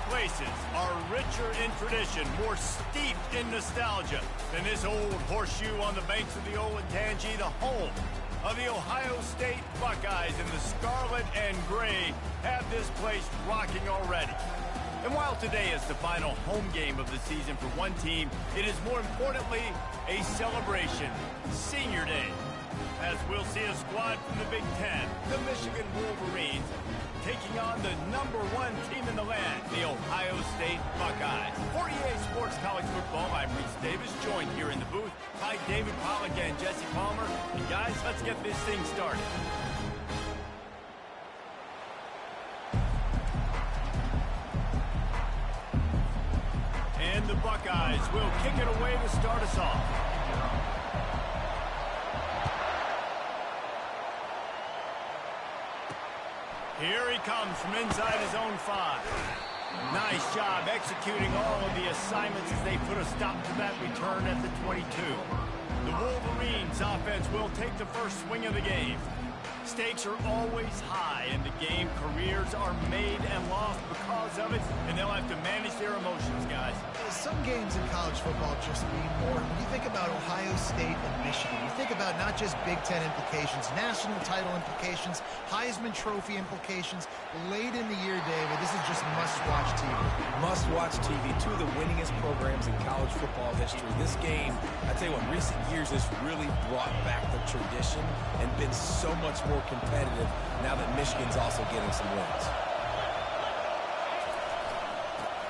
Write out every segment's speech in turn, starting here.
places are richer in tradition, more steeped in nostalgia than this old horseshoe on the banks of the Olentangy, the home of the Ohio State Buckeyes, and the scarlet and gray have this place rocking already. And while today is the final home game of the season for one team, it is more importantly a celebration, Senior Day, as we'll see a squad from the Big Ten, the Michigan Wolverines, taking on the #1 team in the land, the Ohio State Buckeyes. For EA Sports College Football, I'm Reese Davis, joined here in the booth by David Pollack and Jesse Palmer. And guys, let's get this thing started. And the Buckeyes will kick it away to start us off. Here he comes from inside his own 5. Nice job executing all of the assignments as they put a stop to that return at the 22. The Wolverines offense will take the first swing of the game. Stakes are always high in the game. Careers are made and lost because of it, and they'll have to manage their emotions, guys. Some games in college football just mean more. When you think about Ohio State and Michigan, you think about not just Big Ten implications, national title implications, Heisman Trophy implications. Late in the year, David, this is just must-watch TV. Must-watch TV. Two of the winningest programs in college football history. This game, I tell you what, in recent years has really brought back the tradition and been so much more competitive now that Michigan's also getting some wins.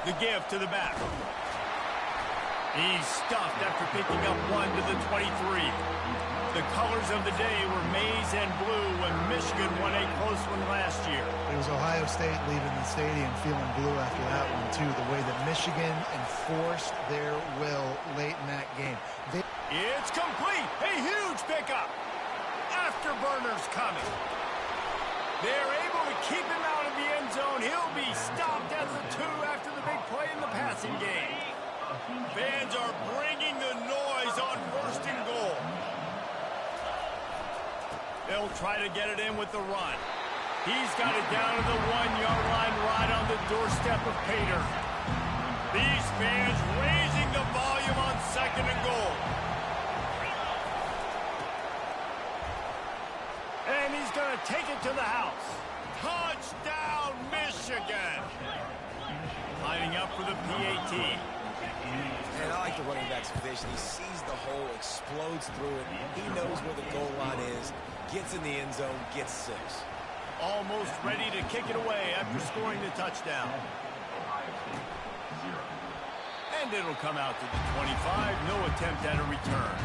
The give to the back. He's stuffed after picking up 1 to the 23. The colors of the day were maize and blue when Michigan won a close one last year. It was Ohio State leaving the stadium feeling blue after that one, too. The way that Michigan enforced their will late in that game. It's complete. A huge pickup. Afterburners coming. They're able to keep him out of the end zone. He'll be stopped at the 2 after the big play in the passing game. Fans are bringing the noise on 1st and goal. They'll try to get it in with the run. He's got it down to the 1-yard line right on the doorstep of Pater. These fans raising the volume on 2nd and goal. And he's going to take it to the house. Touchdown, Michigan! Lining up for the PAT. And I like the running back's vision. He sees the hole, explodes through it. He knows where the goal line is, gets in the end zone, gets 6. Almost ready to kick it away after scoring the touchdown. And it'll come out to the 25. No attempt at a return.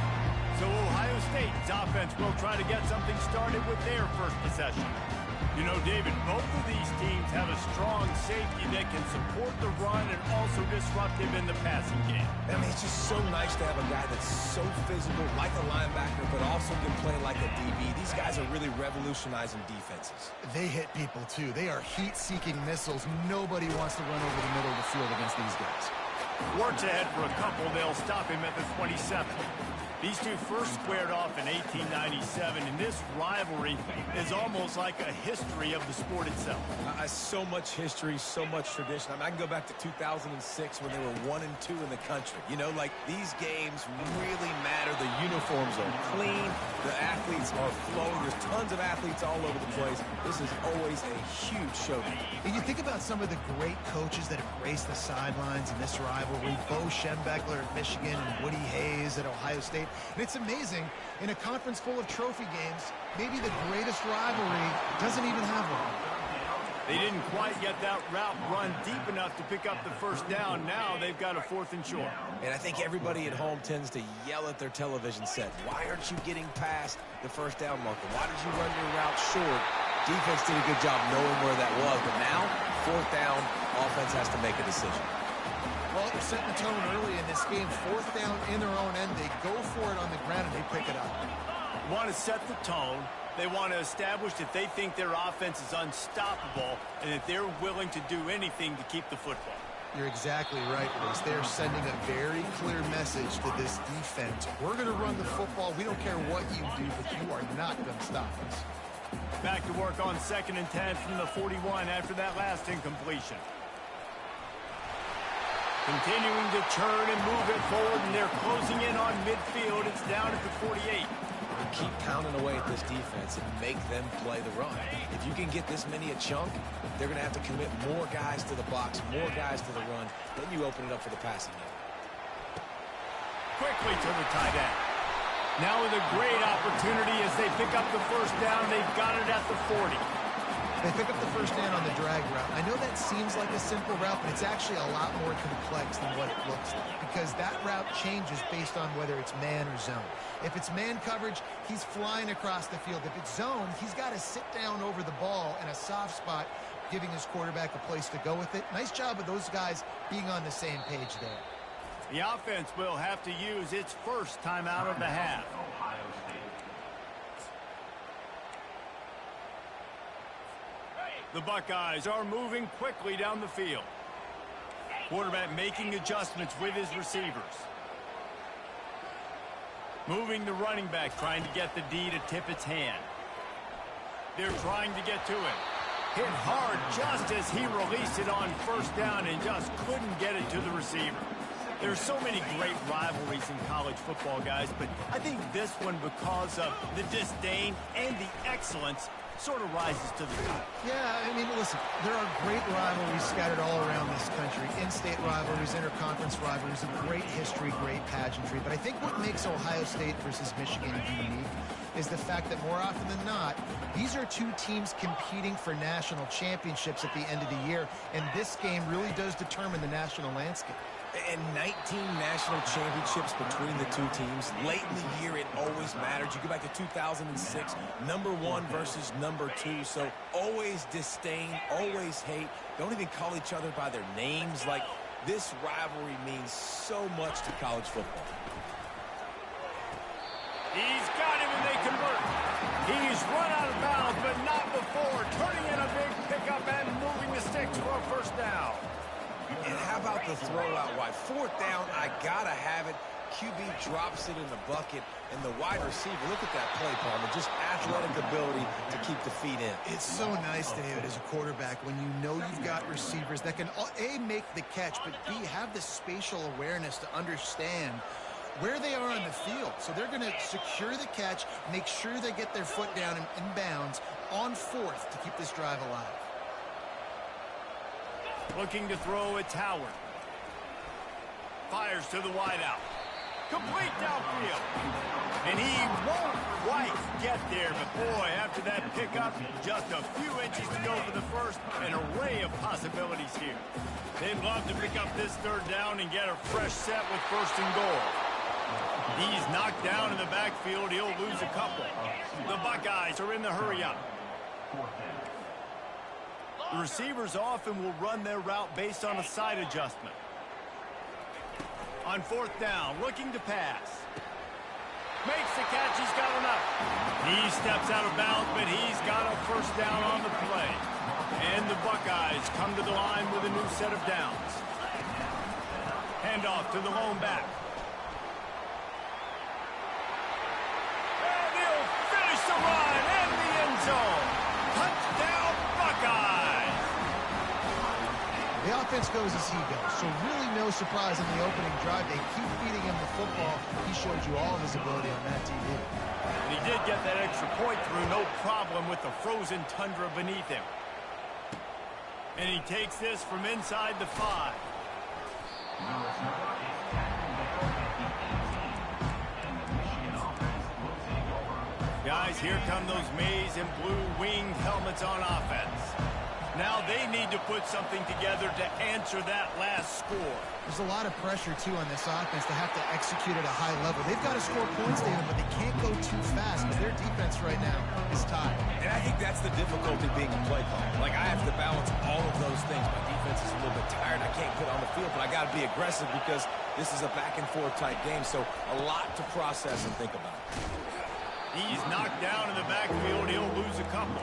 So Ohio State's offense will try to get something started with their first possession. You know, David, both of these teams have a strong safety that can support the run and also disrupt him in the passing game. I mean, it's just so nice to have a guy that's so physical, like a linebacker, but also can play like a DB. These guys are really revolutionizing defenses. They hit people, too. They are heat-seeking missiles. Nobody wants to run over the middle of the field against these guys. Works ahead for a couple. They'll stop him at the 27. These two first squared off in 1897, and this rivalry is almost like a history of the sport itself. So much history, so much tradition. I mean, I can go back to 2006 when they were 1 and 2 in the country. You know, like, these games really matter. The uniforms are clean. The athletes are flowing. There's tons of athletes all over the place. This is always a huge showdown. And you think about some of the great coaches that have graced the sidelines in this rivalry. Bo Schembechler at Michigan and Woody Hayes at Ohio State. And it's amazing, in a conference full of trophy games, maybe the greatest rivalry doesn't even have one. They didn't quite get that route run deep enough to pick up the first down. Now they've got a 4th and short. And I think everybody at home tends to yell at their television set. Why aren't you getting past the first down marker? Why did you run your route short? Defense did a good job knowing where that was. But now, 4th down, offense has to make a decision. Well, they're setting the tone early in this game. 4th down in their own end. They go for it on the ground, and they pick it up. Want to set the tone. They want to establish that they think their offense is unstoppable and that they're willing to do anything to keep the football. You're exactly right, Reese. They're sending a very clear message to this defense. We're going to run the football. We don't care what you do, but you are not going to stop us. Back to work on 2nd and 10 from the 41 after that last incompletion. Continuing to churn and move it forward, and they're closing in on midfield. It's down at the 48. Keep pounding away at this defense and make them play the run. If you can get this many a chunk, they're going to have to commit more guys to the box, more guys to the run. Then you open it up for the passing game. Quickly to the tight end. Now with a great opportunity as they pick up the first down. They've got it at the 40. They pick up the first down on the drag route. I know that seems like a simple route, but it's actually a lot more complex than what it looks like, because that route changes based on whether it's man or zone. If it's man coverage, he's flying across the field. If it's zone, he's got to sit down over the ball in a soft spot, giving his quarterback a place to go with it. Nice job of those guys being on the same page there. The offense will have to use its first timeout of the half. The Buckeyes are moving quickly down the field. Quarterback making adjustments with his receivers. Moving the running back, trying to get the D to tip its hand. They're trying to get to him. Hit hard just as he released it on first down and just couldn't get it to the receiver. There's so many great rivalries in college football, guys, but I think this one, because of the disdain and the excellence, sort of rises to the top. Yeah, I mean, listen, there are great rivalries scattered all around this country. In-state rivalries, interconference rivalries, and great history, great pageantry. But I think what makes Ohio State versus Michigan unique is the fact that more often than not, these are two teams competing for national championships at the end of the year, and this game really does determine the national landscape. And 19 national championships between the two teams. Late in the year, it always mattered. You go back to 2006, #1 versus #2. So always disdain, always hate. Don't even call each other by their names. Like, this rivalry means so much to college football. He's got him and they convert. He's run out of bounds, but not before. Turning in a big pickup and moving the sticks for a first down. And how about the throw out wide? Fourth down, I gotta have it. QB drops it in the bucket, and the wide receiver, look at that play, Palmer, just athletic ability to keep the feet in. It's so nice, David, as a quarterback, when you know you've got receivers that can, A, make the catch, but B, have the spatial awareness to understand where they are on the field. So they're going to secure the catch, make sure they get their foot down in bounds on fourth to keep this drive alive. Looking to throw, it's Howard. Fires to the wideout. Complete downfield. And he won't quite get there, but boy, after that pickup, just a few inches to go for the first. An array of possibilities here. They'd love to pick up this third down and get a fresh set with first and goal. He's knocked down in the backfield. He'll lose a couple. The Buckeyes are in the hurry-up. The receivers often will run their route based on a side adjustment. On fourth down, looking to pass. Makes the catch, he's got enough. He steps out of bounds, but he's got a first down on the play. And the Buckeyes come to the line with a new set of downs. Handoff to the lone back. And he'll finish the run in the end zone. Touchdown, Buckeyes! The offense goes as he goes, so really no surprise in the opening drive. They keep feeding him the football. He showed you all of his ability on that TV. And he did get that extra point through, no problem with the frozen tundra beneath him. And he takes this from inside the 5. Guys, here come those maize and blue winged helmets on offense. Now they need to put something together to answer that last score. There's a lot of pressure, too, on this offense to have to execute at a high level. They've got to score points, David, but they can't go too fast. But their defense right now is tied. And I think that's the difficulty being a play caller. Like, I have to balance all of those things. My defense is a little bit tired. I can't put on the field, but I got to be aggressive because this is a back-and-forth type game. So a lot to process and think about. He's knocked down in the backfield. He'll lose a couple.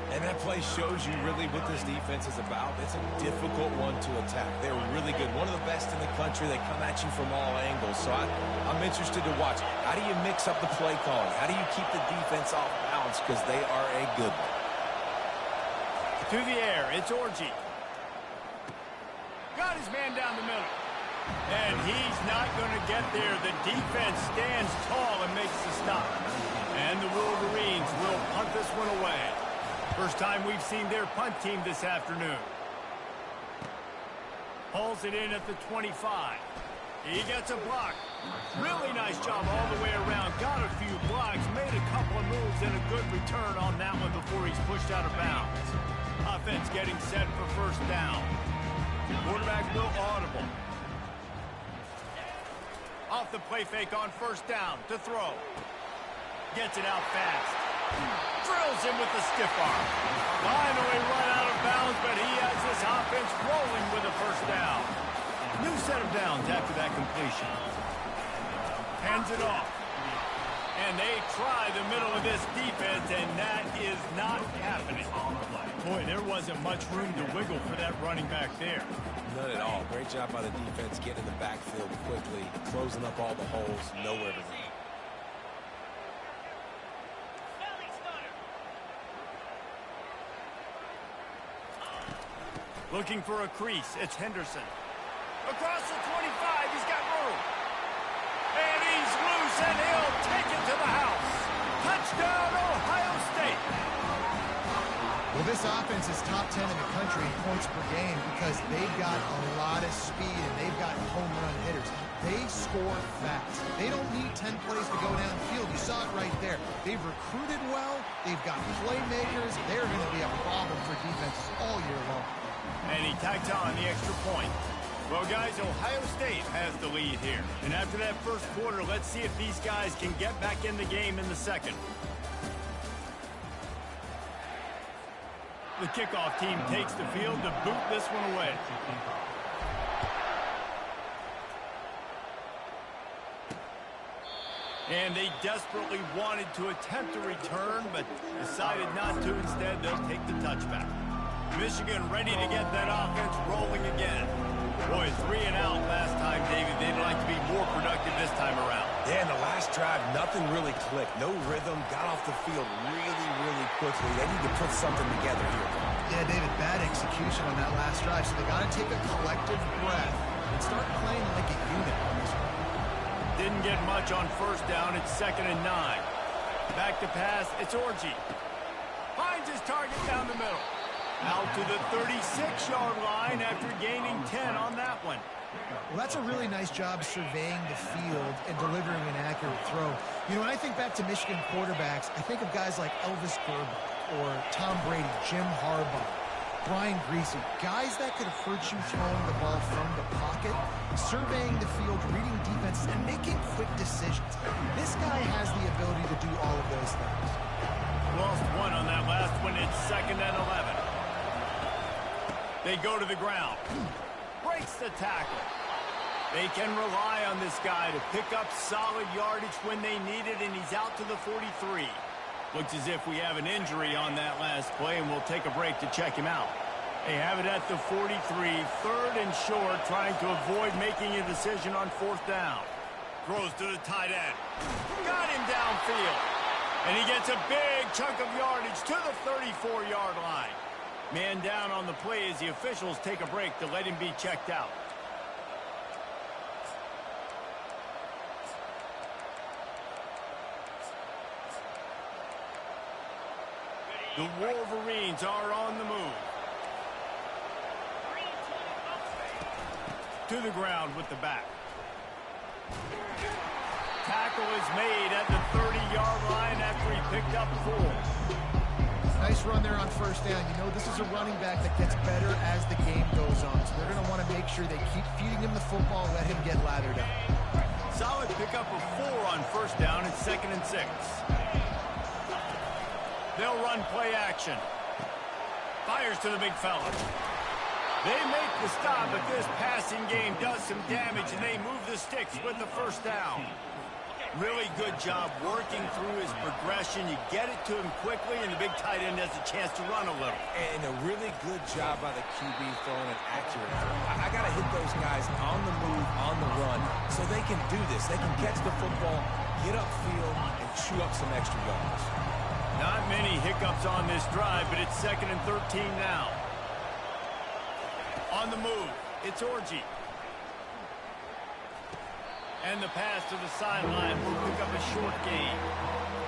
And that play shows you really what this defense is about. It's a difficult one to attack. They're really good. One of the best in the country. They come at you from all angles. So I'm interested to watch. How do you mix up the play calling? How do you keep the defense off balance? Because they are a good one. To the air, it's Orji. Got his man down the middle. And he's not going to get there. The defense stands tall and makes the stop. And the Wolverines will punt this one away. First time we've seen their punt team this afternoon. Hauls it in at the 25. He gets a block. Really nice job all the way around. Got a few blocks, made a couple of moves, and a good return on that one before he's pushed out of bounds. Offense getting set for first down. Quarterback will audible. Off the play fake on first down to throw. Gets it out fast. Drills him with the stiff arm. Finally run out of bounds, but he has this offense rolling with a first down. New set of downs after that completion. Hands it off. And they try the middle of this defense, and that is not happening. Boy, there wasn't much room to wiggle for that running back there. None at all. Great job by the defense getting in the backfield quickly, closing up all the holes, nowhere to run. Looking for a crease. It's Henderson. Across the 25, he's got room. And he's loose, and he'll take it to the house. Touchdown, Ohio State. Well, this offense is top 10 in the country in points per game because they've got a lot of speed and they've got home run hitters. They score fast. They don't need 10 plays to go downfield. You saw it right there. They've recruited well. They've got playmakers. They're going to be a problem for defenses all year long. And he tacks on the extra point. Well, guys, Ohio State has the lead here. And after that first quarter, let's see if these guys can get back in the game in the second. The kickoff team takes the field to boot this one away. And they desperately wanted to attempt a return, but decided not to. Instead, they'll take the touchback. Michigan ready to get that offense rolling again. Boy, 3 and out last time, David. They'd like to be more productive this time around. Yeah, in the last drive, nothing really clicked. No rhythm, got off the field really quickly. They need to put something together here. Yeah, David, bad execution on that last drive, so they got to take a collective breath and start playing like a unit on this one. Didn't get much on first down. It's 2nd and 9. Back to pass. It's Orji. Finds his target down the middle. Out to the 36-yard line after gaining 10 on that one. Well, that's a really nice job surveying the field and delivering an accurate throw. You know, when I think back to Michigan quarterbacks, I think of guys like Elvis Gerber or Tom Brady, Jim Harbaugh, Brian Griese, guys that could hurt you throwing the ball from the pocket, surveying the field, reading defenses, and making quick decisions. This guy has the ability to do all of those things. Lost one on that last one. It's 2nd and 11. They go to the ground. Breaks the tackle. They can rely on this guy to pick up solid yardage when they need it, and he's out to the 43. Looks as if we have an injury on that last play, and we'll take a break to check him out. They have it at the 43, 3rd and short, trying to avoid making a decision on 4th down. Throws to the tight end. Got him downfield. And he gets a big chunk of yardage to the 34-yard line. Man down on the play as the officials take a break to let him be checked out. The Wolverines are on the move. To the ground with the back. Tackle is made at the 30-yard line after he picked up 4. Nice run there on first down. You know, this is a running back that gets better as the game goes on. So they're going to want to make sure they keep feeding him the football and let him get lathered up. Solid pickup of 4 on first down. It's 2nd and 6. They'll run play action. Fires to the big fella. They make the stop, but this passing game does some damage, and they move the sticks with the first down. Really good job working through his progression. You get it to him quickly, and the big tight end has a chance to run a little. And a really good job by the QB throwing an accurate throw. I got to hit those guys on the move, on the run, so they can do this. They can catch the football, get upfield, and chew up some extra yards. Not many hiccups on this drive, but it's 2nd and 13 now. On the move, it's Orji. And the pass to the sideline will pick up a short gain.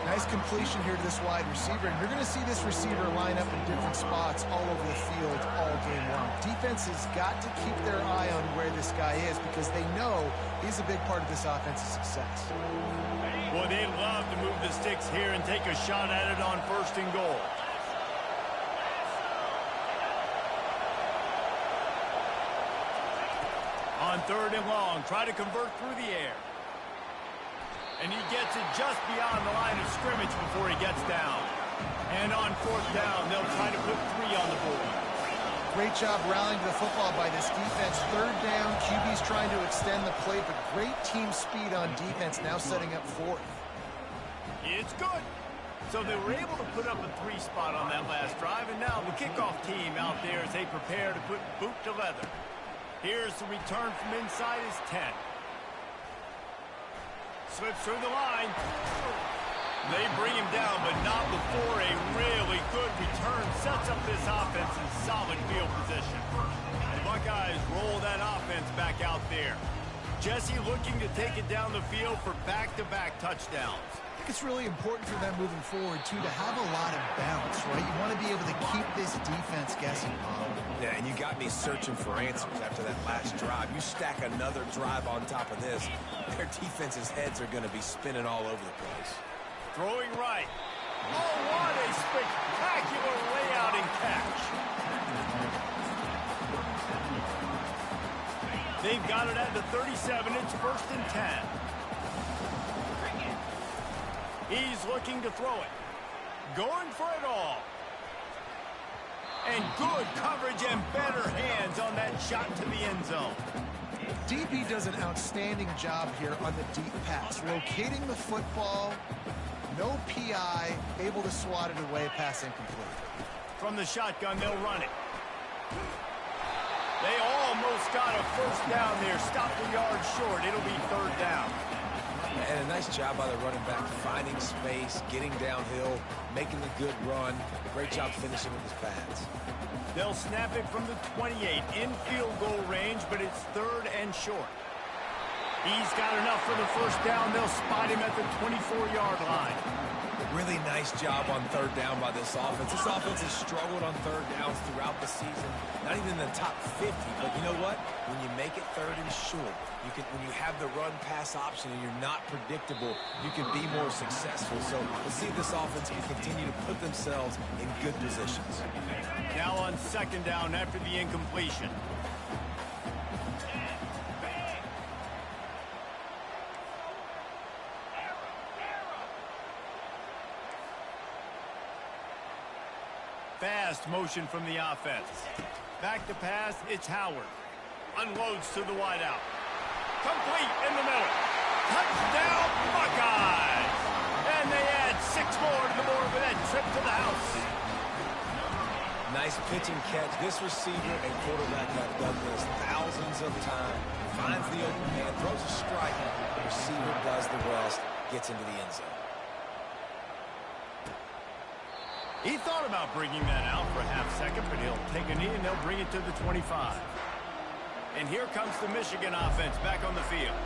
Nice completion here to this wide receiver. And you're going to see this receiver line up in different spots all over the field all game long. Defense has got to keep their eye on where this guy is because they know he's a big part of this offense's success. Well, they love to move the sticks here and take a shot at it on 1st and goal. On 3rd and long, try to convert through the air. And he gets it just beyond the line of scrimmage before he gets down. And on 4th down, they'll try to put 3 on the board. Great job rallying to the football by this defense. 3rd down, QB's trying to extend the play, but great team speed on defense, now setting up 4th. It's good. So they were able to put up a 3 spot on that last drive, and now the kickoff team out there as they prepare to put boot to leather. Here's the return from inside his 10. Slips through the line. They bring him down, but not before a really good return sets up this offense in solid field position. The Buckeyes roll that offense back out there. Jesse looking to take it down the field for back-to-back touchdowns. I think it's really important for them moving forward, too, to have a lot of bounce, right? You want to be able to keep this defense guessing. Yeah, and you got me searching for answers after that last drive. You stack another drive on top of this, their defense's heads are going to be spinning all over the place. Throwing right. Oh, what a spectacular layout and catch. They've got it at the 37. It's 1st and 10. He's looking to throw it. Going for it all. And good coverage and better hands on that shot to the end zone. DB does an outstanding job here on the deep pass. Locating the football, no PI, able to swat it away, pass incomplete. From the shotgun, they'll run it. They almost got a 1st down there. Stopped a yard short. It'll be 3rd down. And a nice job by the running back, finding space, getting downhill, making a good run. Great job finishing with his pads. They'll snap it from the 28 in field goal range, but it's 3rd and short. He's got enough for the 1st down. They'll spot him at the 24-yard line. Really nice job on 3rd down by this offense. This offense has struggled on 3rd downs throughout the season. Not even in the top 50, but you know what? When you make it 3rd and short, when you have the run-pass option and you're not predictable, you can be more successful. So we'll see if this offense can continue to put themselves in good positions. Now on 2nd down after the incompletion. Fast motion from the offense. Back to pass, it's Howard. Unloads to the wideout. Complete in the middle. Touchdown, Buckeyes! And they add 6 more to the board with that trip to the house. Nice pitch and catch. This receiver and quarterback have done this thousands of times. Finds the open man, throws a strike. The receiver does the rest, gets into the end zone. He thought about bringing that out for a half-second, but he'll take a knee and they'll bring it to the 25. And here comes the Michigan offense back on the field.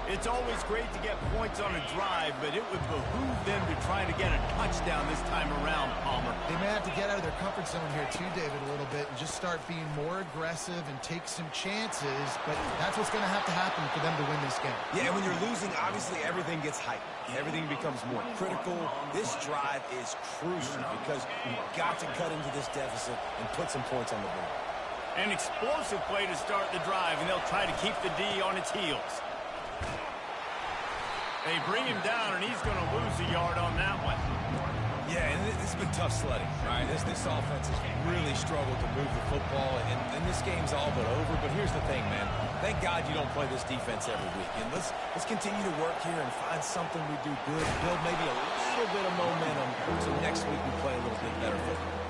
It's always great to get points on a drive, but it would behoove them to try to get a touchdown this time around, Palmer. They may have to get out of their comfort zone here too, David, a little bit and just start being more aggressive and take some chances, but that's what's going to have to happen for them to win this game. Yeah, when you're losing, obviously everything gets heightened. Everything becomes more critical. This drive is crucial because you've got to cut into this deficit and put some points on the board. An explosive play to start the drive, and they'll try to keep the D on its heels. They bring him down, and he's going to lose a yard on that one. Yeah, and this has been tough sledding, right? This offense has really struggled to move the football, and this game's all but over. But here's the thing, man. Thank God you don't play this defense every week. And let's continue to work here and find something we do good, build maybe a little bit of momentum, so next week we play a little bit better football.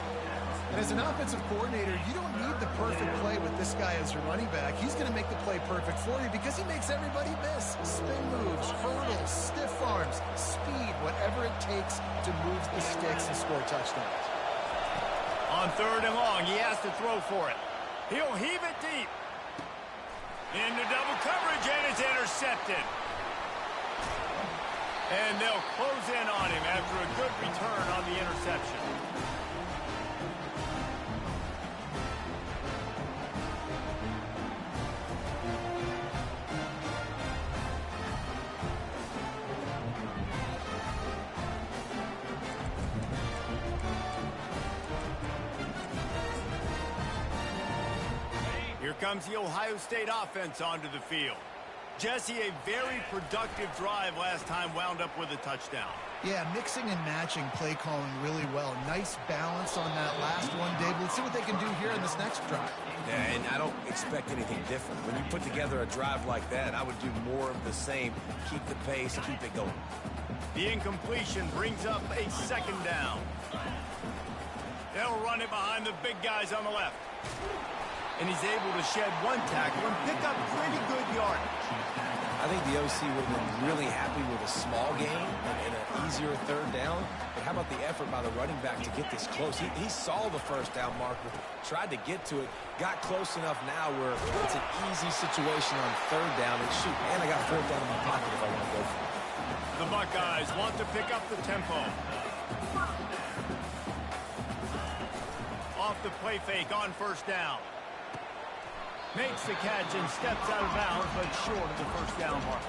And as an offensive coordinator, you don't need the perfect play with this guy as your running back. He's going to make the play perfect for you because he makes everybody miss. Spin moves, hurdles, stiff arms, speed, whatever it takes to move the sticks and score touchdowns. On 3rd and long, he has to throw for it. He'll heave it deep. Into double coverage, and it's intercepted. And they'll close in on him after a good return on the interception. Here comes the Ohio State offense onto the field. Jesse, a very productive drive last time wound up with a touchdown. Yeah, mixing and matching play calling really well. Nice balance on that last one, Dave. Let's see what they can do here in this next drive. Yeah, and I don't expect anything different. When you put together a drive like that, I would do more of the same. Keep the pace, keep it going. The incompletion brings up a second down. They'll run it behind the big guys on the left. And he's able to shed one tackle and pick up pretty good yardage. I think the OC would have been really happy with a small gain and an easier third down. But how about the effort by the running back to get this close? He saw the first down marker, tried to get to it, got close enough now where it's an easy situation on third down. And shoot, man, I got fourth down in my pocket if I want to go for it. The Buckeyes want to pick up the tempo. Off the play fake on first down. Makes the catch and steps out of bounds, but short of the first down mark.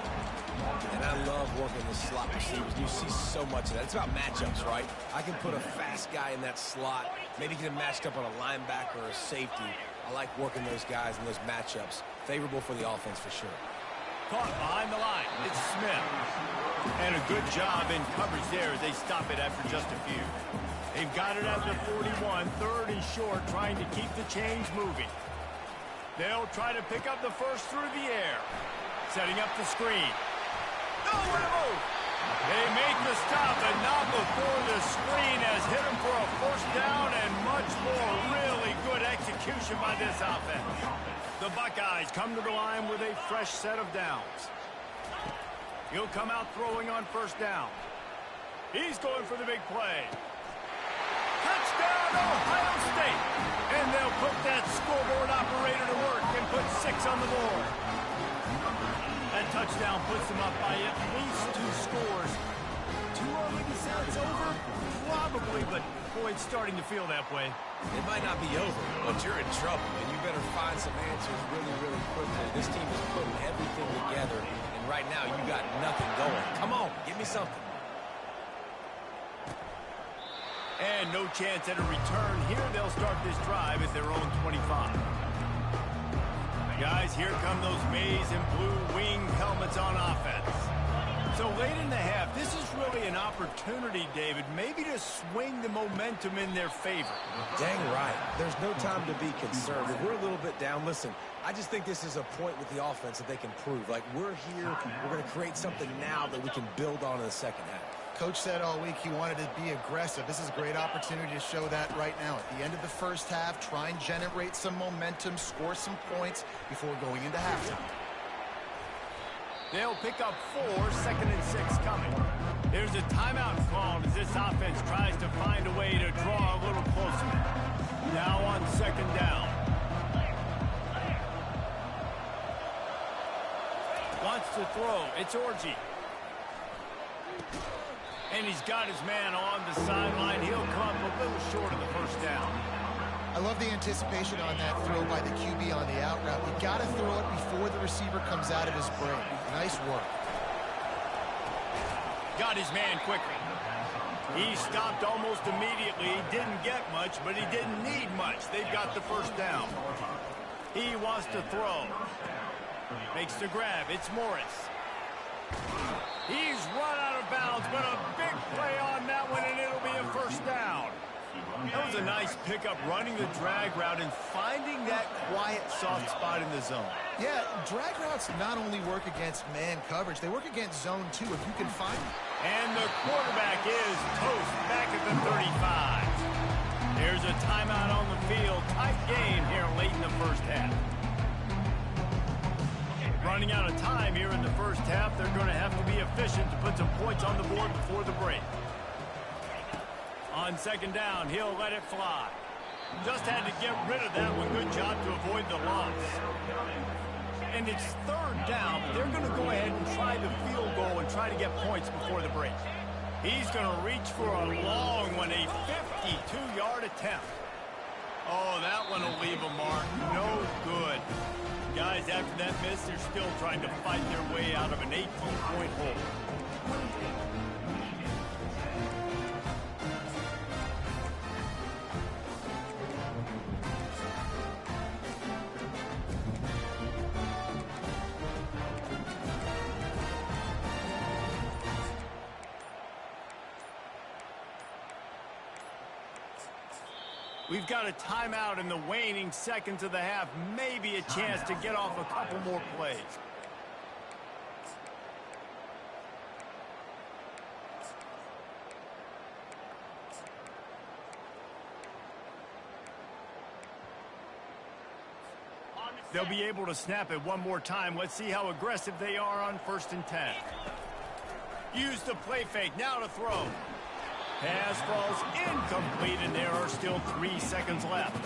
And I love working the slot receivers. You see so much of that. It's about matchups, right? I can put a fast guy in that slot, maybe get him matched up on a linebacker or a safety. I like working those guys in those matchups. Favorable for the offense for sure. Caught behind the line. It's Smith. And a good job in coverage there as they stop it after just a few. They've got it at the 41, third and short, trying to keep the chains moving. They'll try to pick up the first through the air. Setting up the screen. Nowhere to move. They make the stop, but not before the screen has hit them for a first down and much more. Really good execution by this offense. The Buckeyes come to the line with a fresh set of downs. He'll come out throwing on first down. He's going for the big play. Touchdown, Ohio State. And they'll put that scoreboard operator to work and put 6 on the board. That touchdown puts them up by at least 2 scores. Too early to say it's over? Probably, but boy, it's starting to feel that way. It might not be over, but you're in trouble, and you better find some answers really, really quickly. This team is putting everything together, and right now you got nothing going. Come on, give me something. And no chance at a return here. They'll start this drive at their own 25. Guys, here come those maize and blue winged helmets on offense. So late in the half, this is really an opportunity, David, maybe to swing the momentum in their favor. Dang right. There's no time to be concerned. If we're a little bit down, listen, I just think this is a point with the offense that they can prove. Like, we're here, we're going to create something now that we can build on in the second half. Coach said all week he wanted to be aggressive. This is a great opportunity to show that right now. At the end of the first half, try and generate some momentum, score some points before going into halftime. They'll pick up 4, second and 6 coming. There's a timeout called as this offense tries to find a way to draw a little closer. Now on second down. Wants to throw. It's Orji. And he's got his man on the sideline. He'll come a little short of the first down. I love the anticipation on that throw by the QB on the out route. You got to throw it before the receiver comes out of his break. Nice work. Got his man quickly. He stopped almost immediately. He didn't get much, but he didn't need much. They've got the first down. He wants to throw. Makes the grab. It's Morris. He's run out of bounds, but a big play on that one, and it'll be a first down. That was a nice pickup, running the drag route and finding that quiet, soft spot in the zone. Yeah, drag routes not only work against man coverage, they work against zone too, if you can find it. And the quarterback is toast back at the 35. There's a timeout on the field. Tight game here late in the first half. Running out of time here in the first half. They're going to have to be efficient to put some points on the board before the break. On second down, he'll let it fly. Just had to get rid of that one. Good job to avoid the loss. And it's third down, but they're going to go ahead and try the field goal and try to get points before the break. He's going to reach for a long one, a 52-yard attempt. Oh, that one will leave a mark. No good. Guys, after that miss, they're still trying to fight their way out of an 18-point hole. We've got a timeout in the waning seconds of the half. Maybe a chance to get off a couple more plays. They'll be able to snap it one more time. Let's see how aggressive they are on 1st and 10. Use the play fake. Now to throw. Pass falls incomplete, and there are still 3 seconds left.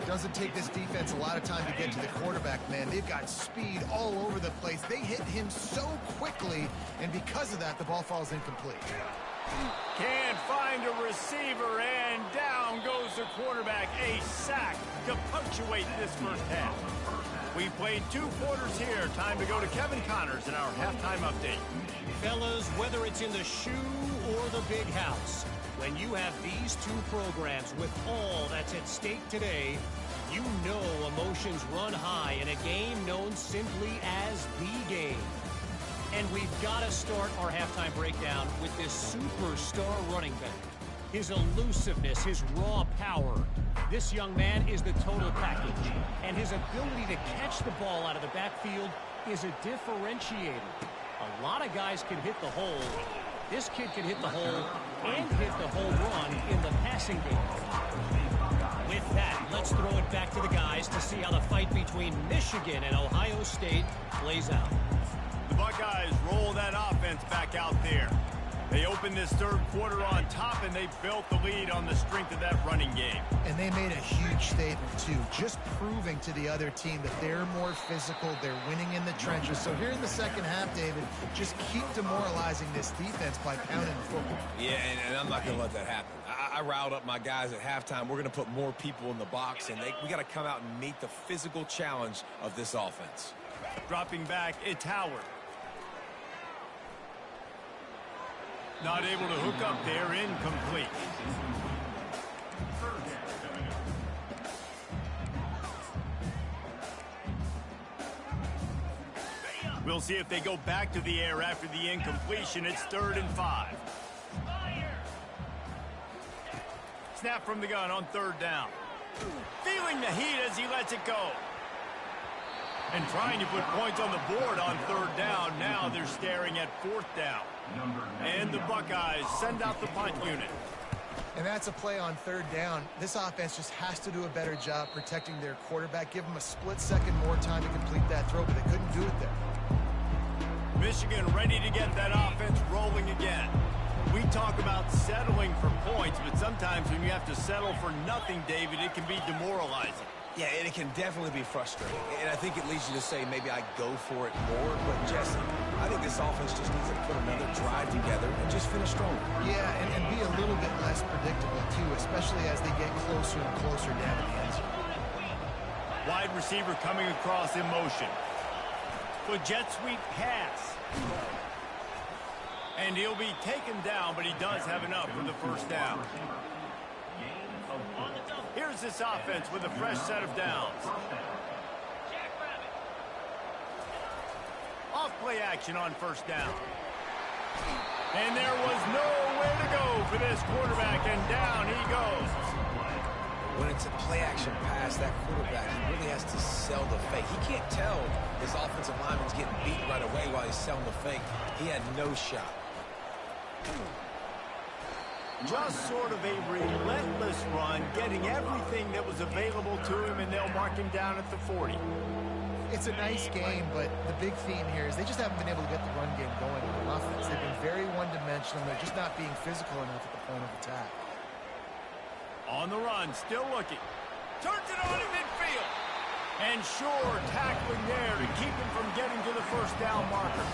Doesn't take this defense a lot of time to get to the quarterback, man. They've got speed all over the place. They hit him so quickly, and because of that, the ball falls incomplete. Can't find a receiver, and down goes the quarterback. A sack to punctuate this first half. We played 2 quarters here. Time to go to Kevin Connors in our halftime update. Fellas, whether it's in the shoe or the big house, when you have these 2 programs with all that's at stake today, you know emotions run high in a game known simply as the game. And we've got to start our halftime breakdown with this superstar running back. His elusiveness, his raw power. This young man is the total package. And his ability to catch the ball out of the backfield is a differentiator. A lot of guys can hit the hole. This kid can hit the hole and hit the home run in the passing game. With that, let's throw it back to the guys to see how the fight between Michigan and Ohio State plays out. The Buckeyes roll that offense back out there. They opened this 3rd quarter on top, and they built the lead on the strength of that running game. And they made a huge statement, too, just proving to the other team that they're more physical, they're winning in the trenches. So here in the second half, David, just keep demoralizing this defense by pounding the football. Yeah, and I'm not going to let that happen. I riled up my guys at halftime. We're going to put more people in the box, and we got to come out and meet the physical challenge of this offense. Dropping back, it's Howard. Not able to hook up there, incomplete. We'll see if they go back to the air after the incompletion. It's 3rd and 5. Snap from the gun on 3rd down. Feeling the heat as he lets it go. And trying to put points on the board on 3rd down. Now they're staring at 4th down. And the Buckeyes send out the punt unit. And that's a play on 3rd down. This offense just has to do a better job protecting their quarterback. Give them a split second more time to complete that throw, but they couldn't do it there. Michigan ready to get that offense rolling again. We talk about settling for points, but sometimes when you have to settle for nothing, David, it can be demoralizing. Yeah, and it can definitely be frustrating. And I think it leads you to say maybe I go for it more. But, Jesse, I think this offense just needs to put another drive together and just finish stronger. Yeah, and be a little bit less predictable, too, especially as they get closer and closer down to the end zone. Wide receiver coming across in motion. The jet sweep pass. And he'll be taken down, but he does have enough for the 1st down. Here's this offense with a fresh set of downs. Off play action on 1st down. And there was nowhere to go for this quarterback, and down he goes. When it's a play-action pass, that quarterback, he really has to sell the fake. He can't tell his offensive lineman's getting beat right away while he's selling the fake. He had no shot. Just sort of a relentless run, getting everything that was available to him, and they'll mark him down at the 40. It's a nice game, but the big theme here is they just haven't been able to get the run game going on offense. They've been very one-dimensional. They're just not being physical enough at the point of attack. On the run, still looking. Turns it on in midfield. And sure tackling there to keep him from getting to the first down marker.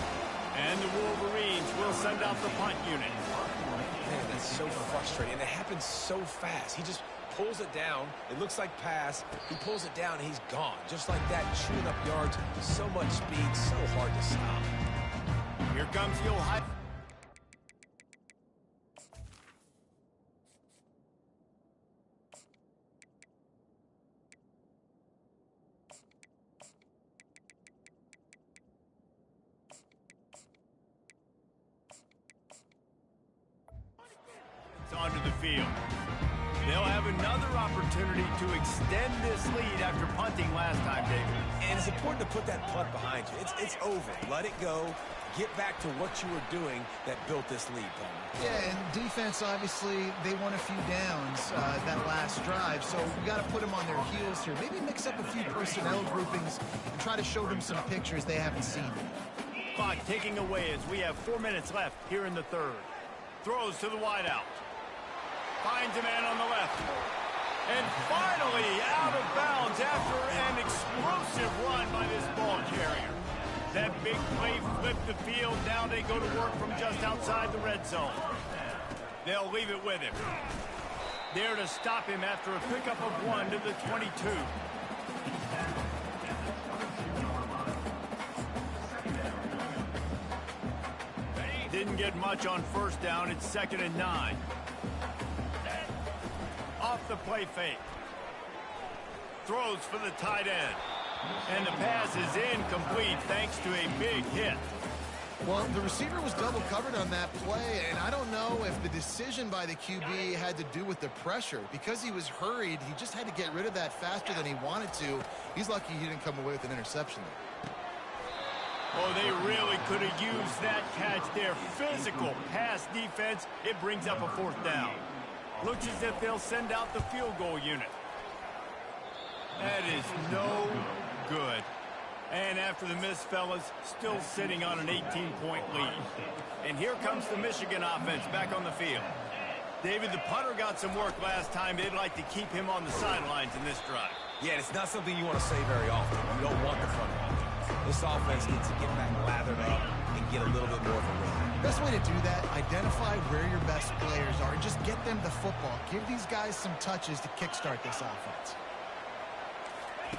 And the Wolverines will send out the punt unit. Man, that's so frustrating. And it happens so fast. He just pulls it down. It looks like pass. He pulls it down, and he's gone. Just like that, chewing up yards. So much speed, so hard to stop. Here comes the Ohio. Onto the field. They'll have another opportunity to extend this lead after punting last time, David. And it's important to put that punt behind you. It's over. Let it go. Get back to what you were doing that built this lead, Palmer. Yeah, and defense, obviously, they won a few downs that last drive, so we got to put them on their heels here. Maybe mix up a few personnel groupings and try to show them some pictures they haven't seen. Clock ticking away as we have 4 minutes left here in the third. Throws to the wideout. Finds a man on the left. And finally out of bounds after an explosive run by this ball carrier. That big play flipped the field. Now they go to work from just outside the red zone. They'll leave it with him. There to stop him after a pickup of 1 to the 22. Didn't get much on first down. It's 2nd and 9. Off the play fake. Throws for the tight end. And the pass is incomplete thanks to a big hit. Well, the receiver was double covered on that play, and I don't know if the decision by the QB had to do with the pressure. Because he was hurried, he just had to get rid of that faster than he wanted to. He's lucky he didn't come away with an interception there. Oh, they really could have used that catch there. Physical pass defense. It brings up a 4th down. Looks as if they'll send out the field goal unit. That is no good. And after the miss, fellas, still sitting on an 18-point lead. And here comes the Michigan offense back on the field. David, the punter got some work last time. They'd like to keep him on the sidelines in this drive. Yeah, it's not something you want to say very often. You don't want the front offense. This offense needs to get back lathered up and get a little bit more of a rhythm. Best way to do that, identify where your best players are and just get them the football. Give these guys some touches to kickstart this offense.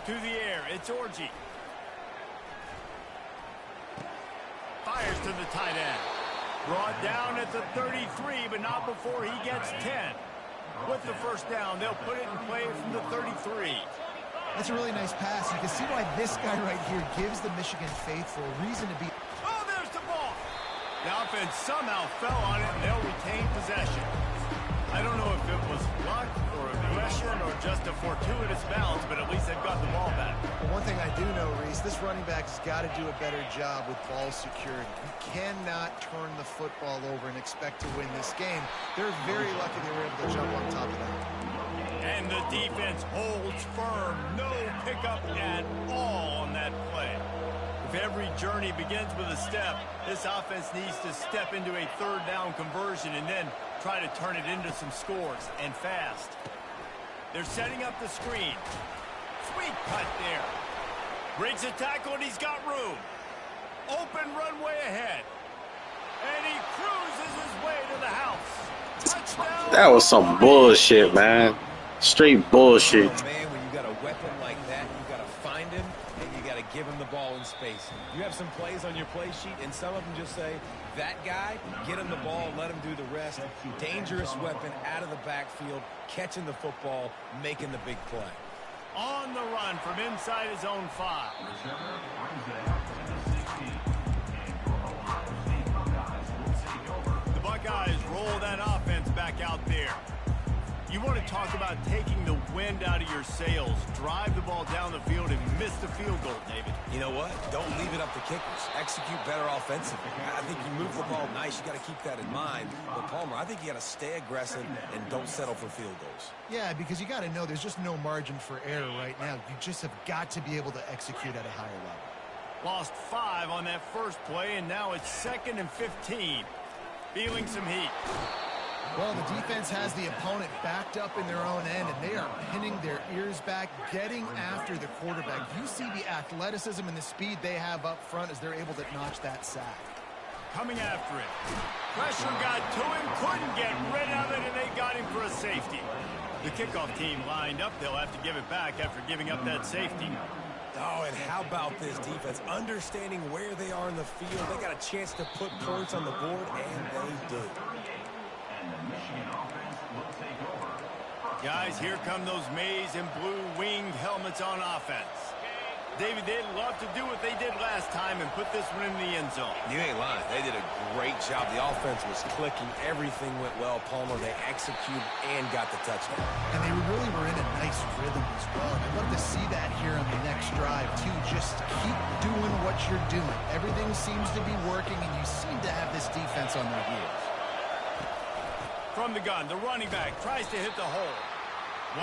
To the air, it's Orji. Fires to the tight end. Brought down at the 33, but not before he gets 10. With the first down, they'll put it in play from the 33. That's a really nice pass. You can see why this guy right here gives the Michigan faithful a reason to be. Oh, there's the ball. The offense somehow fell on it, and they'll retain possession. I don't know if it was luck or aggression or just a fortuitous bounce, but at least they've got the ball back. Well, one thing I do know, Reese, this running back has got to do a better job with ball security. You cannot turn the football over and expect to win this game. They're very lucky they were able to jump on top of that. And the defense holds firm. No pickup at all on that play. If every journey begins with a step, this offense needs to step into a 3rd down conversion and then try to turn it into some scores, and fast. They're setting up the screen. Sweet cut there. Breaks a tackle, and he's got room. Open runway ahead. And he cruises his way to the house. Touchdown. That was some bullshit, man. Straight bullshit. Oh, man, when you got a weapon like that, you got to find him, and you got to give him the ball in space. You have some plays on your play sheet, and some of them just say, that guy, get him the ball, let him do the rest. Dangerous weapon out of the backfield, catching the football, making the big play. On the run from inside his own 5. The Buckeyes roll that offense back out there. You want to talk about taking the wind out of your sails. Drive the ball down the field and miss the field goal, David. You know what? Don't leave it up to kickers. Execute better offensively. I think you move the ball nice. You got to keep that in mind. But, Palmer, I think you got to stay aggressive and don't settle for field goals. Yeah, because you got to know there's just no margin for error right now. You just have got to be able to execute at a higher level. Lost 5 on that first play, and now it's 2nd and 15. Feeling some heat. Well, the defense has the opponent backed up in their own end, and they are pinning their ears back, getting after the quarterback. You see the athleticism and the speed they have up front as they're able to notch that sack. Coming after it. Pressure got to him, couldn't get rid of it, and they got him for a safety. The kickoff team lined up. They'll have to give it back after giving up that safety. Oh, and how about this defense? Understanding where they are in the field. They got a chance to put points on the board, and they did. Guys, here come those maize and blue winged helmets on offense. David, they'd love to do what they did last time and put this one in the end zone. You ain't lying. They did a great job. The offense was clicking. Everything went well. Palmer, they executed and got the touchdown. And they really were in a nice rhythm as well. And I'd love to see that here on the next drive, too. Just keep doing what you're doing. Everything seems to be working, and you seem to have this defense on their heels. From the gun, the running back tries to hit the hole.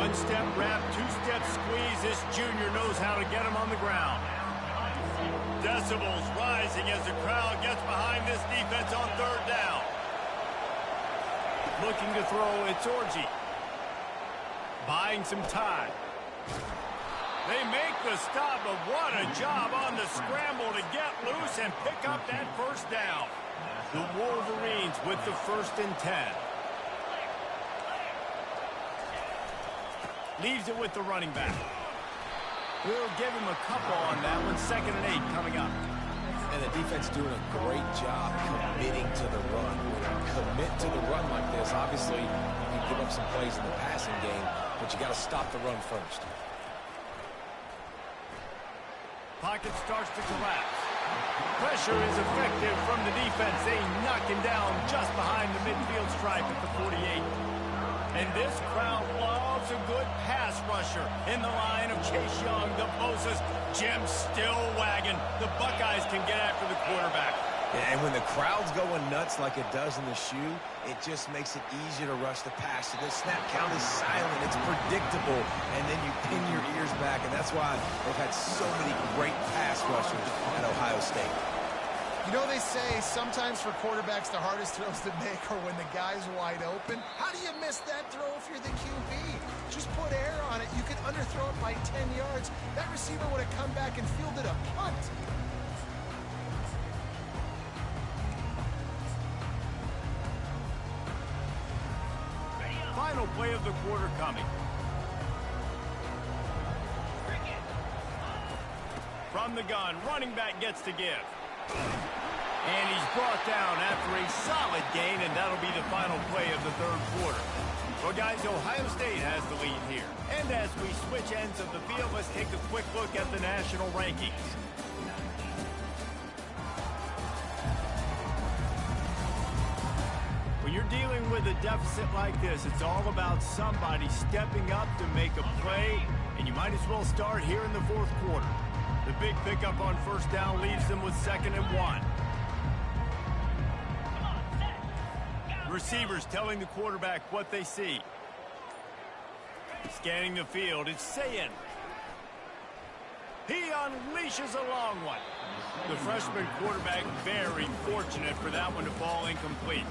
One-step wrap, two-step squeeze. This junior knows how to get him on the ground. Decibels rising as the crowd gets behind this defense on third down. Looking to throw, it's Orji. Buying some time. They make the stop, but what a job on the scramble to get loose and pick up that first down. The Wolverines with the 1st and 10. Leaves it with the running back. We'll give him a couple on that one. 2nd and 8 coming up. And the defense doing a great job committing to the run. When you commit to the run like this, obviously you can give up some plays in the passing game, but you got to stop the run first. Pocket starts to collapse. Pressure is effective from the defense. They knock him down just behind the midfield stripe at the 48. And this crowd loves a good pass rusher in the line of Chase Young, the Bosa's, Jim still wagging. The Buckeyes can get after the quarterback. And when the crowd's going nuts like it does in the shoe, it just makes it easier to rush the pass. So the snap count is silent. It's predictable. And then you pin your ears back. And that's why they've had so many great pass rushers at Ohio State. You know, they say sometimes for quarterbacks the hardest throws to make are when the guy's wide open. How do you miss that throw if you're the QB? Just put air on it. You could underthrow it by 10 yards. That receiver would have come back and fielded a punt. Final play of the quarter coming. From the gun, running back gets to give. And he's brought down after a solid gain, and that'll be the final play of the 3rd quarter. Well, guys, Ohio State has the lead here. And as we switch ends of the field, let's take a quick look at the national rankings. When you're dealing with a deficit like this, it's all about somebody stepping up to make a play, and you might as well start here in the 4th quarter. The big pickup on 1st down leaves them with 2nd and 1. Receivers telling the quarterback what they see. Scanning the field, it's Sayin. He unleashes a long one. The freshman quarterback very fortunate for that one to fall incomplete.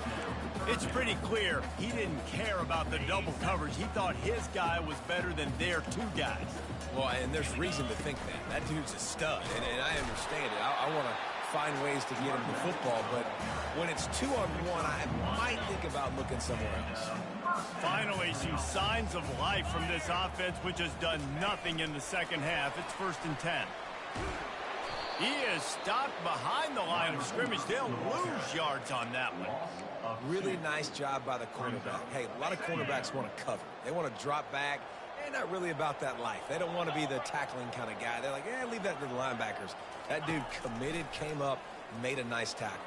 It's pretty clear he didn't care about the double coverage. He thought his guy was better than their 2 guys. Well, and there's reason to think that. That dude's a stud, and I understand it. I want to find ways to get him the football, but when it's 2-on-1, I might think about looking somewhere else. Finally, some signs of life from this offense, which has done nothing in the 2nd half. It's 1st and 10. He is stopped behind the line of scrimmage. They'll lose yards on that one. Really nice job by the cornerback. Hey, a lot of cornerbacks want to cover. They want to drop back. They're not really about that life. They don't want to be the tackling kind of guy. They're like, leave that to the linebackers. That dude committed, came up, made a nice tackle.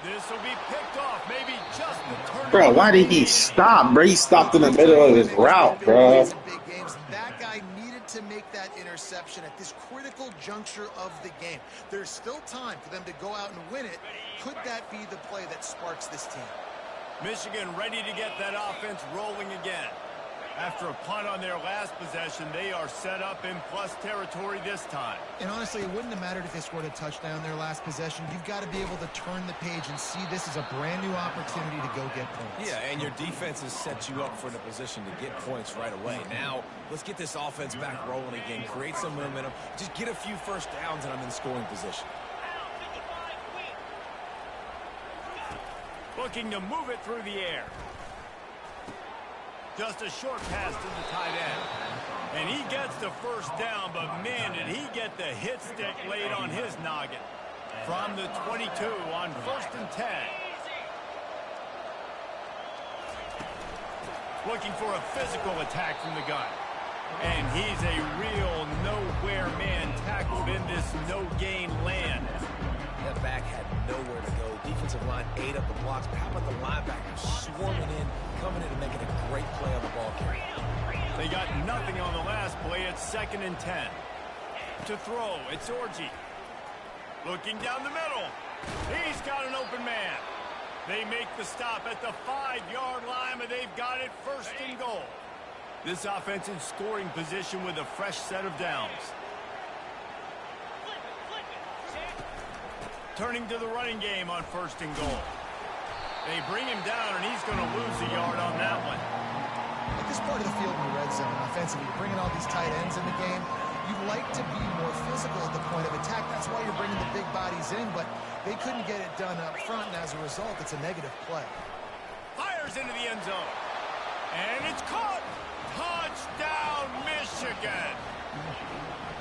This will be picked off. Maybe just the turn. Bro, why did he stop, bro? He stopped in the middle of his route, bro. Big games. That guy needed to make that interception at this critical juncture of the game. There's still time for them to go out and win it. Could that be the play that sparks this team? Michigan ready to get that offense rolling again. After a punt on their last possession, they are set up in plus territory this time. And honestly, it wouldn't have mattered if they scored a touchdown their last possession. You've got to be able to turn the page and see this as a brand new opportunity to go get points. Yeah, and your defense has set you up for the position to get points right away. Now, let's get this offense back rolling again, create some momentum, just get a few first downs, and I'm in scoring position. Looking to move it through the air. Just a short pass to the tight end. And he gets the first down, but man, did he get the hit stick laid on his noggin. From the 22 on 1st and 10. Looking for a physical attack from the gun. And he's a real nowhere man tackled in this no-gain land. That back had nowhere to go. Defensive line ate up the blocks. But how about the linebackers swarming in, coming in and making a great play on the ball carrier? They got nothing on the last play. It's 2nd and 10. To throw, it's Orji. Looking down the middle. He's got an open man. They make the stop at the 5-yard line, but they've got it 1st and goal. This offense in scoring position with a fresh set of downs. Turning to the running game on 1st and goal. They bring him down, and he's going to lose a yard on that one. At this part of the field in the red zone, offensively, bringing all these tight ends in the game, you'd like to be more physical at the point of attack. That's why you're bringing the big bodies in, but they couldn't get it done up front, and as a result, it's a negative play. Fires into the end zone. And it's caught. Touchdown, Michigan.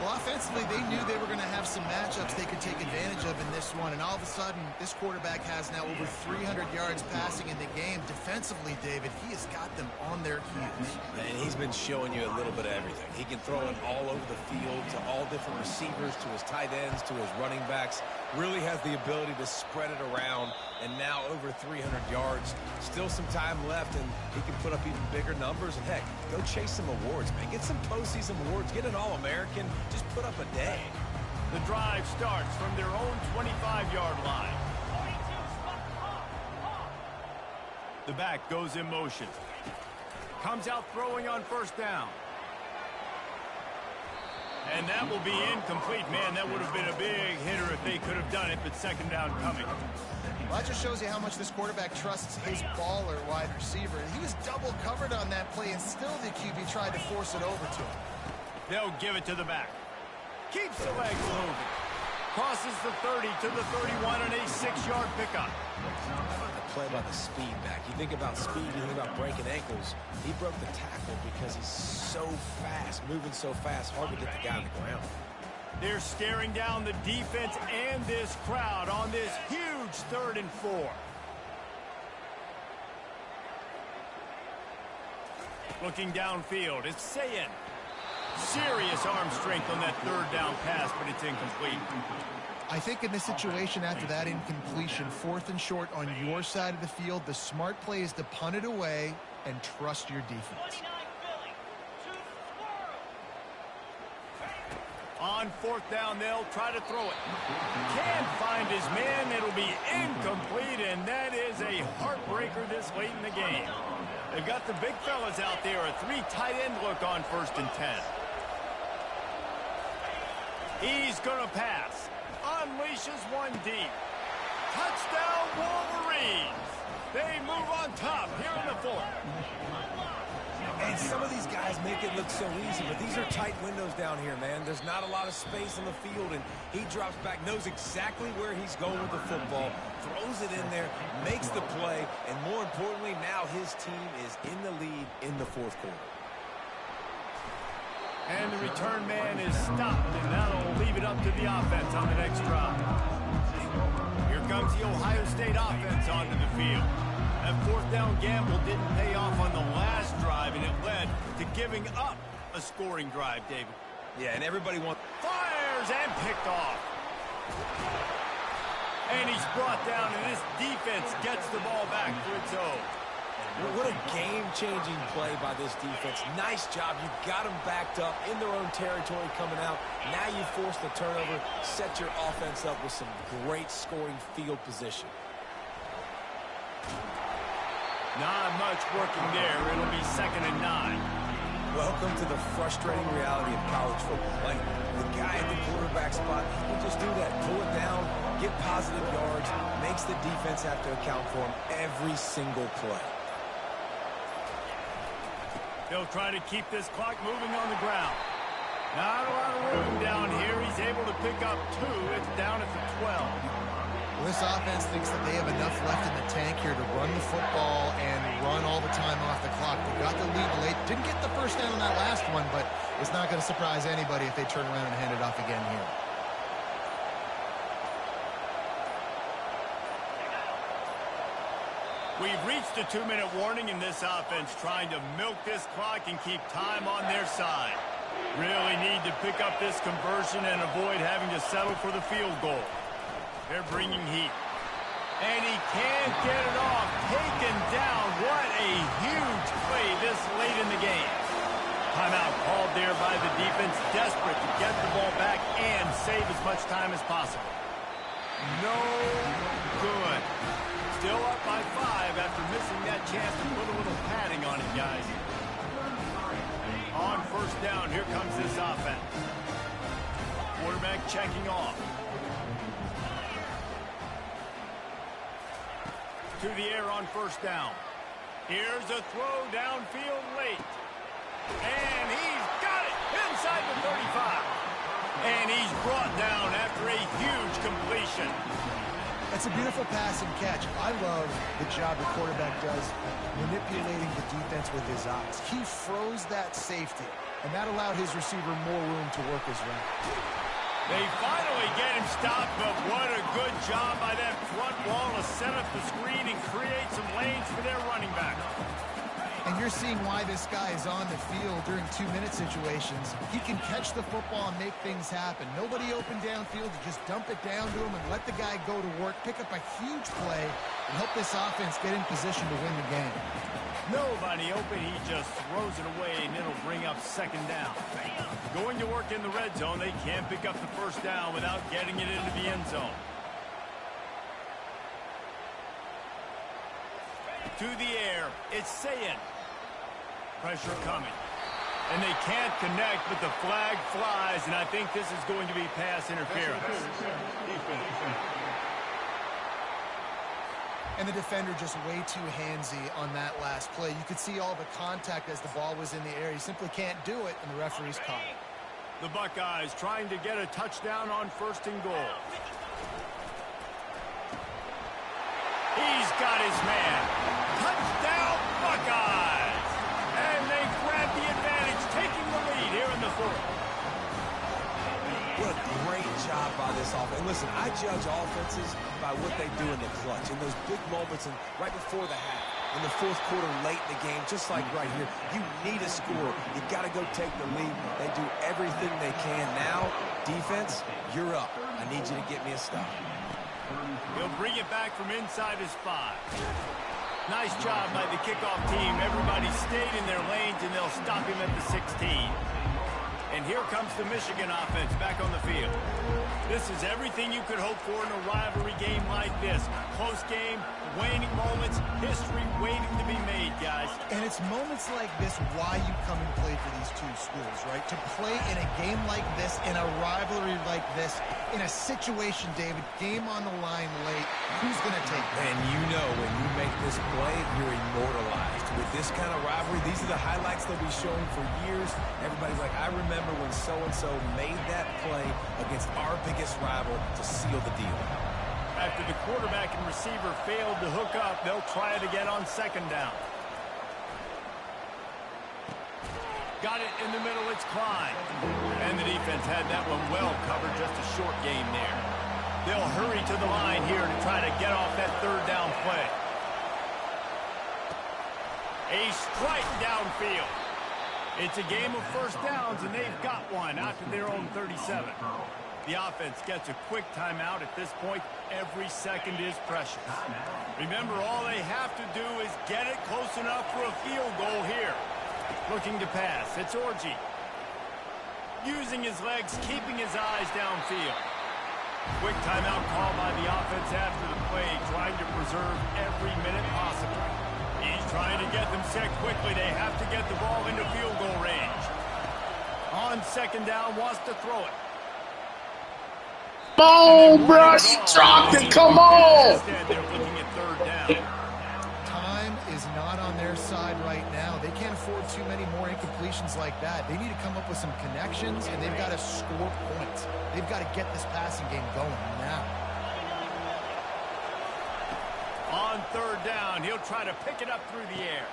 Well, offensively, they knew they were going to have some matchups they could take advantage of in this one, and all of a sudden, this quarterback has now over 300 yards passing in the game. Defensively, David, he has got them on their heels. And he's been showing you a little bit of everything. He can throw it all over the field to all different receivers, to his tight ends, to his running backs. Really has the ability to spread it around, and now over 300 yards. Still some time left, and he can put up even bigger numbers. And heck, go chase some awards, man. Get some postseason awards. Get an All-American. Just put up a day. The drive starts from their own 25-yard line. The back goes in motion. Comes out throwing on 1st down. And that will be incomplete. Man, that would have been a big hitter if they could have done it, but 2nd down coming. Well, that just shows you how much this quarterback trusts his baller wide receiver. He was double covered on that play, and still the QB tried to force it over to him. They'll give it to the back. Keeps the legs moving. Crosses the 30 to the 31 on a 6-yard pickup. The play by the speed back. You think about speed, you think about breaking ankles. He broke the tackle because he's so fast, moving so fast, hard to get the guy on the ground. They're staring down the defense and this crowd on this huge 3rd and 4. Looking downfield, it's Sayin. Serious arm strength on that 3rd down pass, but it's incomplete. I think in this situation, after that incompletion, 4th and short on your side of the field, the smart play is to punt it away and trust your defense. On 4th down, they'll try to throw it. Can't find his man. It'll be incomplete, and that is a heartbreaker this late in the game. They've got the big fellas out there, a 3 tight end look on 1st and 10. He's going to pass. Unleashes one deep. Touchdown, Wolverines. They move on top here in the 4th. And some of these guys make it look so easy, but these are tight windows down here, man. There's not a lot of space on the field, and he drops back, knows exactly where he's going with the football, throws it in there, makes the play, and more importantly, now his team is in the lead in the 4th quarter. And the return man is stopped, and that'll leave it up to the offense on the next drive. Here comes the Ohio State offense onto the field. That 4th down gamble didn't pay off on the last drive, and it led to giving up a scoring drive, David. Yeah, and everybody wants... Fires and picked off. And he's brought down, and this defense gets the ball back for its own. What a game-changing play by this defense. Nice job. You got them backed up in their own territory coming out. Now you force the turnover, set your offense up with some great scoring field position. Not much working there. It'll be 2nd and 9. Welcome to the frustrating reality of college football. Like, the guy at the quarterback spot, he can just do that. Pull it down, get positive yards, makes the defense have to account for him every single play. They'll try to keep this clock moving on the ground. Not a lot of room down here. He's able to pick up 2. It's down at the 12. Well, this offense thinks that they have enough left in the tank here to run the football and run all the time off the clock. They got the lead late. Didn't get the first down on that last one, but it's not going to surprise anybody if they turn around and hand it off again here. We've reached the 2-minute warning in this offense, trying to milk this clock and keep time on their side. Really need to pick up this conversion and avoid having to settle for the field goal. They're bringing heat. And he can't get it off. Taken down. What a huge play this late in the game. Timeout called there by the defense, desperate to get the ball back and save as much time as possible. No good. Still up by 5 after missing that chance to put a little padding on it, guys. On first down, here comes this offense. Quarterback checking off. To the air on first down. Here's a throw downfield late. And he's got it inside the 35. And he's brought down after a huge completion. It's a beautiful pass and catch. I love the job the quarterback does manipulating the defense with his eyes. He froze that safety, and that allowed his receiver more room to work his route. They finally get him stopped, but what a good job by that front wall to set up the screen and create some lanes for their running back. And you're seeing why this guy is on the field during 2-minute situations. He can catch the football and make things happen. Nobody open downfield. You just dump it down to him and let the guy go to work, pick up a huge play, and help this offense get in position to win the game. Nobody open. He just throws it away, and it'll bring up second down. Going to work in the red zone. They can't pick up the first down without getting it into the end zone. To the air, it's Sayin. Pressure coming. And they can't connect, but the flag flies, and I think this is going to be pass interference. And the defender just way too handsy on that last play. You could see all the contact as the ball was in the air. He simply can't do it, and the referee's caught it. The Buckeyes trying to get a touchdown on first and goal. He's got his man. Touchdown, Buckeyes! And they grab the advantage, taking the lead here in the fourth. What a great job by this offense. And listen, I judge offenses by what they do in the clutch, in those big moments and right before the half, in the fourth quarter, late in the game, just like right here. You need a score. You got to go take the lead. They do everything they can. Now, defense, you're up. I need you to get me a stop. He'll bring it back from inside his 5. Nice job by the kickoff team. Everybody stayed in their lanes, and they'll stop him at the 16. And here comes the Michigan offense back on the field. This is everything you could hope for in a rivalry game like this. Close game, waning moments, history waiting to be made, guys. And it's moments like this why you come and play for these two schools, right? To play in a game like this, in a rivalry like this, in a situation, David, game on the line late, who's going to take it? And you know when you make this play, you're immortalized. With this kind of rivalry, these are the highlights they'll be showing for years. Everybody's like, I remember when so-and-so made that play against our biggest rival to seal the deal. After the quarterback and receiver failed to hook up, they'll try it again on second down. Got it in the middle, it's Klein. And the defense had that one well covered, just a short game there. They'll hurry to the line here to try to get off that third down play. A strike downfield. It's a game of first downs, and they've got one out to their own 37. The offense gets a quick timeout. At this point, every second is precious. Remember, all they have to do is get it close enough for a field goal here. Looking to pass. It's Orji. Using his legs, keeping his eyes downfield. Quick timeout call by the offense after the play, trying to preserve every minute possible. He's trying to get them set quickly. They have to get the ball into field goal range. second down, wants to throw it. Come on, bro. She dropped it. Come on. Instead, they're looking at third down. Time is not on their side right now. They can't afford too many more incompletions like that. They need to come up with some connections, and they've got to score points. They've got to get this passing game going now. On third down, he'll try to pick it up through the air.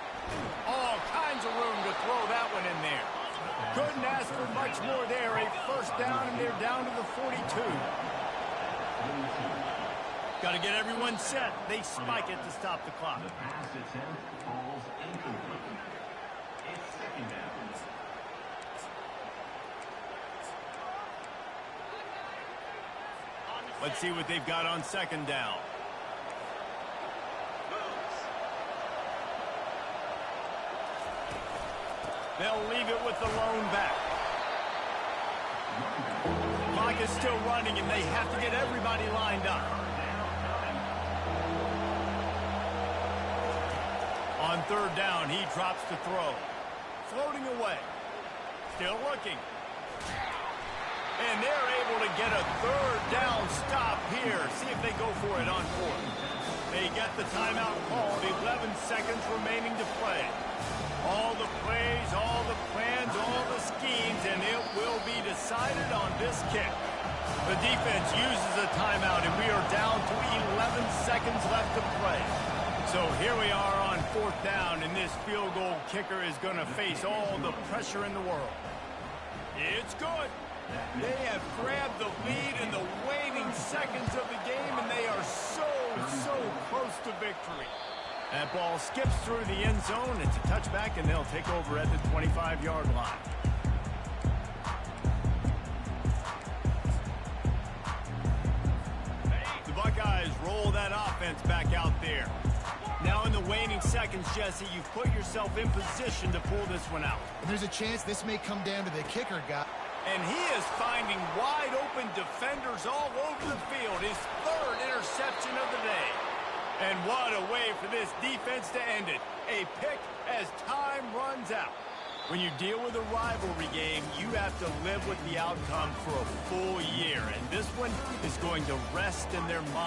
All kinds of room to throw that one in there. Couldn't ask for much more there. A first down, and they're down to the 42. Got to get everyone set. They spike it to stop the clock. Let's see what they've got on second down. They'll leave it with the lone back. Clock is still running, and they have to get everybody lined up. On third down, he drops to throw. Floating away. Still looking. And they're able to get a third down stop here. See if they go for it on fourth. They get the timeout called. 11 seconds remaining to play. All the plays, all the plans, all the schemes, and it will be decided on this kick. The defense uses a timeout, and we are down to 11 seconds left to play. So here we are on fourth down, and this field goal kicker is going to face all the pressure in the world. It's good. They have grabbed the lead in the waning seconds of the game, and they are so close to victory. That ball skips through the end zone. It's a touchback, and they'll take over at the 25-yard line. The Buckeyes roll that offense back out there. Now in the waning seconds, Jesse, you've put yourself in position to pull this one out. And there's a chance this may come down to the kicker guy. And he is finding wide-open defenders all over the field. His third interception of the day. And what a way for this defense to end it. A pick as time runs out. When you deal with a rivalry game, you have to live with the outcome for a full year. And this one is going to rest in their mind.